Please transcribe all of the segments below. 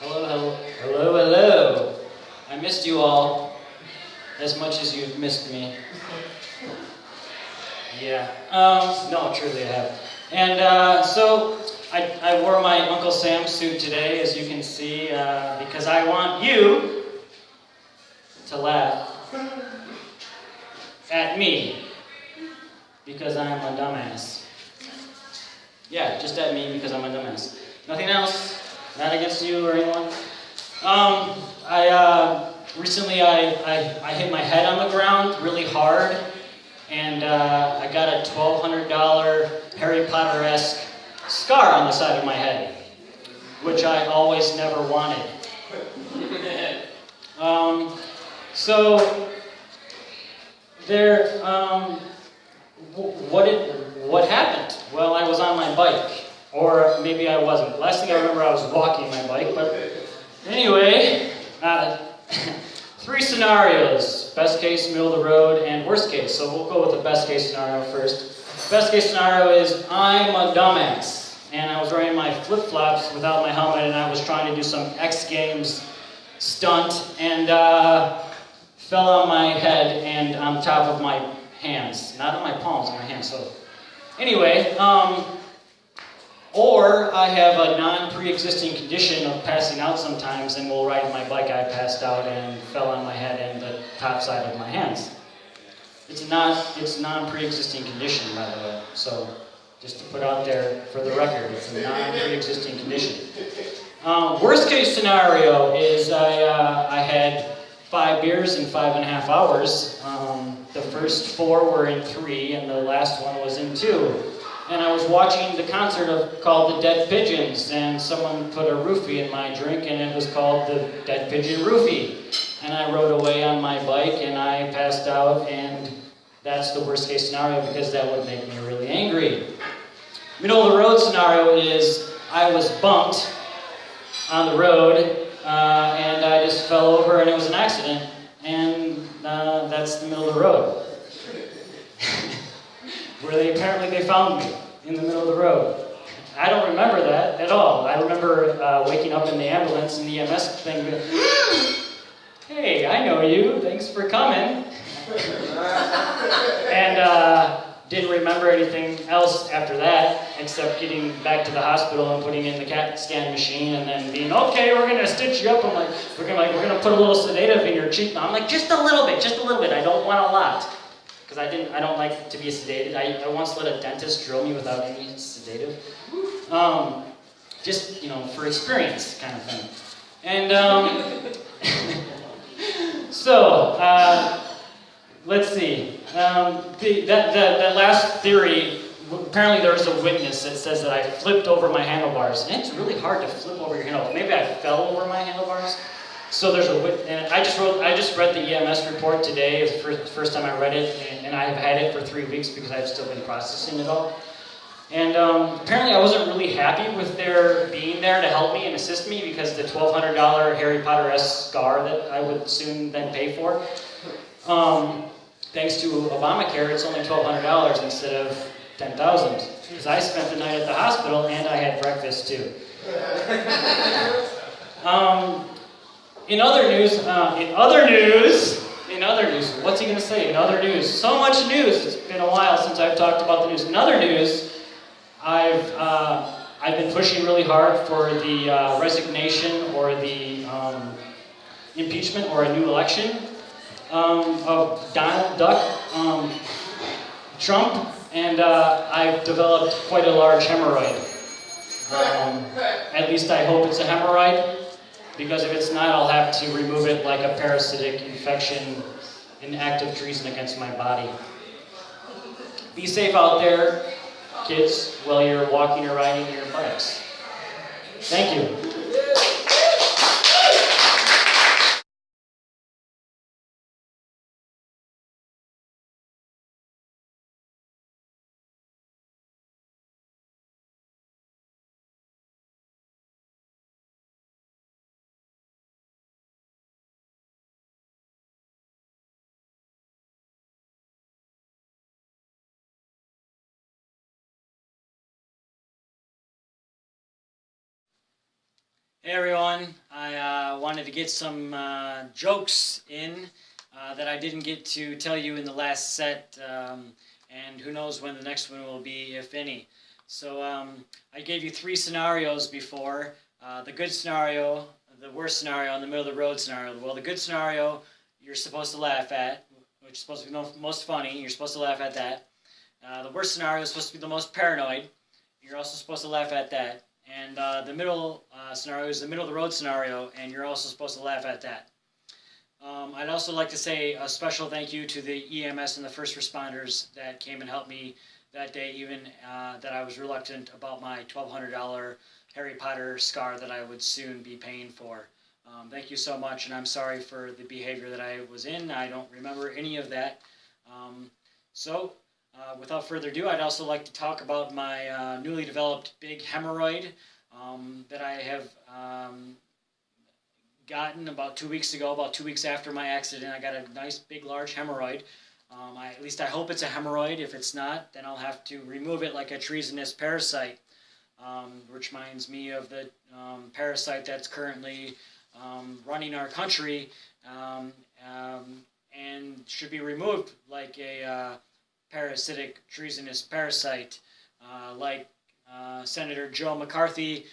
Hello, hello, hello, hello. I missed you all as much as you've missed me. Yeah. No, truly I have. And so I wore my Uncle Sam suit today, as you can see, because I want you to laugh at me because I'm a dumbass. Yeah, just at me because I'm a dumbass. Nothing else. Not against you or anyone. Recently I hit my head on the ground really hard, and I got a $1,200 Harry Potter-esque scar on the side of my head, which I always never wanted. So there, what happened? Well, I was on my bike, or maybe I wasn't. Last thing I remember, I was walking my bike, but anyway, three scenarios: best case, middle of the road, and worst case. So we'll go with the best case scenario first. Best case scenario is I'm a dumbass, and I was wearing my flip-flops without my helmet, and I was trying to do some X Games stunt, and fell on my head and on top of my hands. Not on my palms, on my hands. So anyway, or I have a non-pre-existing condition of passing out sometimes, and while riding my bike I passed out and fell on my head and the top side of my hands. It's non-pre-existing condition, by the way. So just to put out there for the record, it's a non-pre-existing condition. Worst case scenario is I had 5 beers in 5.5 hours. The first 4 were in 3, and the last one was in 2. And I was watching the concert called The Dead Pigeons, and someone put a roofie in my drink, and it was called the Dead Pigeon Roofie. And I rode away on my bike, and I passed out, and that's the worst case scenario because that would make me really angry. Middle of the road scenario is I was bumped on the road, and I just fell over, and it was an accident, and that's the middle of the road. Where apparently they found me in the middle of the road. I don't remember that at all. I remember waking up in the ambulance and the EMS thing. Hey, I know you. Thanks for coming. And didn't remember anything else after that, except getting back to the hospital and putting in the CAT scan machine, and then being okay. We're gonna stitch you up. I'm like, we're gonna put a little sedative in your cheek. I'm like, just a little bit. I don't want a lot. Because I don't like to be sedated. I once let a dentist drill me without any sedative. Just, for experience kind of thing. And so, let's see. That last theory, apparently there's a witness that says that I flipped over my handlebars. And it's really hard to flip over your handlebars. Maybe I fell over my handlebars. So there's and I just read the EMS report today. It's the first time I read it, and I have had it for 3 weeks because I've still been processing it all. And apparently I wasn't really happy with their being there to help me and assist me because the $1,200 Harry Potter-esque scar that I would soon then pay for. Thanks to Obamacare, it's only $1,200 instead of $10,000 because I spent the night at the hospital and I had breakfast too. In other news, what's he going to say? In other news, so much news. It's been a while since I've talked about the news. In other news, I've been pushing really hard for the resignation or the impeachment or a new election of Donald Duck Trump, and I've developed quite a large hemorrhoid. At least I hope it's a hemorrhoid. Because if it's not, I'll have to remove it like a parasitic infection, an act of treason against my body. Be safe out there, kids, while you're walking or riding your bikes. Thank you. Hey everyone, wanted to get some jokes in that I didn't get to tell you in the last set, and who knows when the next one will be, if any. So I gave you 3 scenarios before. The good scenario, the worst scenario, and the middle of the road scenario. Well, the good scenario you're supposed to laugh at, which is supposed to be the most funny. You're supposed to laugh at that. The worst scenario is supposed to be the most paranoid. You're also supposed to laugh at that. And the middle scenario is the middle of the road scenario, and you're also supposed to laugh at that. I'd also like to say a special thank you to the EMS and the first responders that came and helped me that day, even that I was reluctant about my $1,200 Harry Potter scar that I would soon be paying for. Thank you so much, and I'm sorry for the behavior that I was in. I don't remember any of that. Without further ado, I'd also like to talk about my newly developed big hemorrhoid that I have gotten about 2 weeks ago. About 2 weeks after my accident, I got a nice big large hemorrhoid. At least I hope it's a hemorrhoid. If it's not, then I'll have to remove it like a treasonous parasite, which reminds me of the parasite that's currently running our country and should be removed like a parasitic treasonous parasite, like Senator Joe McCarthy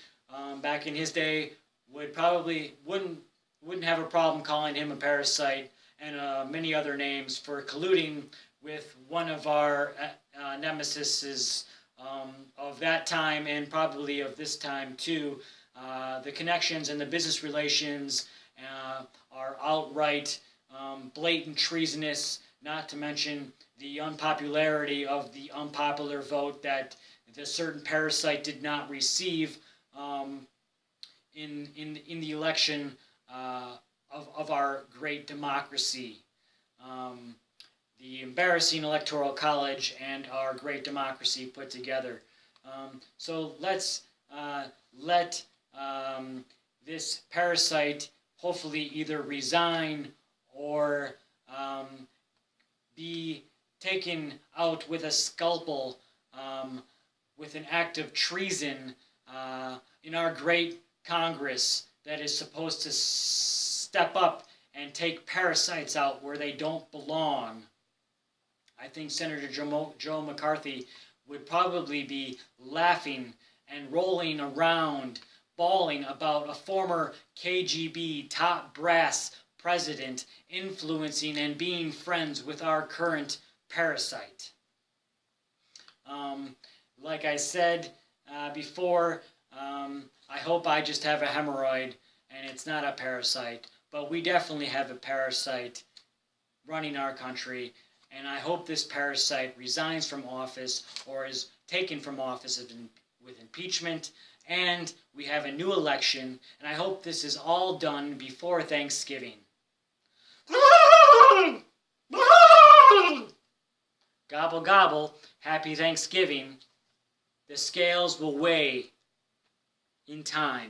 back in his day wouldn't have a problem calling him a parasite and many other names for colluding with one of our nemesises of that time and probably of this time too. The connections and the business relations are outright blatant treasonous, not to mention the unpopularity of the unpopular vote that the certain parasite did not receive in the election of our great democracy. The embarrassing electoral college and our great democracy put together. So let's let this parasite hopefully either resign or be taken out with a scalpel with an act of treason in our great Congress that is supposed to step up and take parasites out where they don't belong. I think Senator Joe McCarthy would probably be laughing and rolling around, bawling about a former KGB top brass president influencing and being friends with our current parasite. Like I said before, I hope I just have a hemorrhoid and it's not a parasite, but we definitely have a parasite running our country, and I hope this parasite resigns from office or is taken from office with impeachment, and we have a new election, and I hope this is all done before Thanksgiving. Gobble, gobble, happy Thanksgiving. The scales will weigh in time.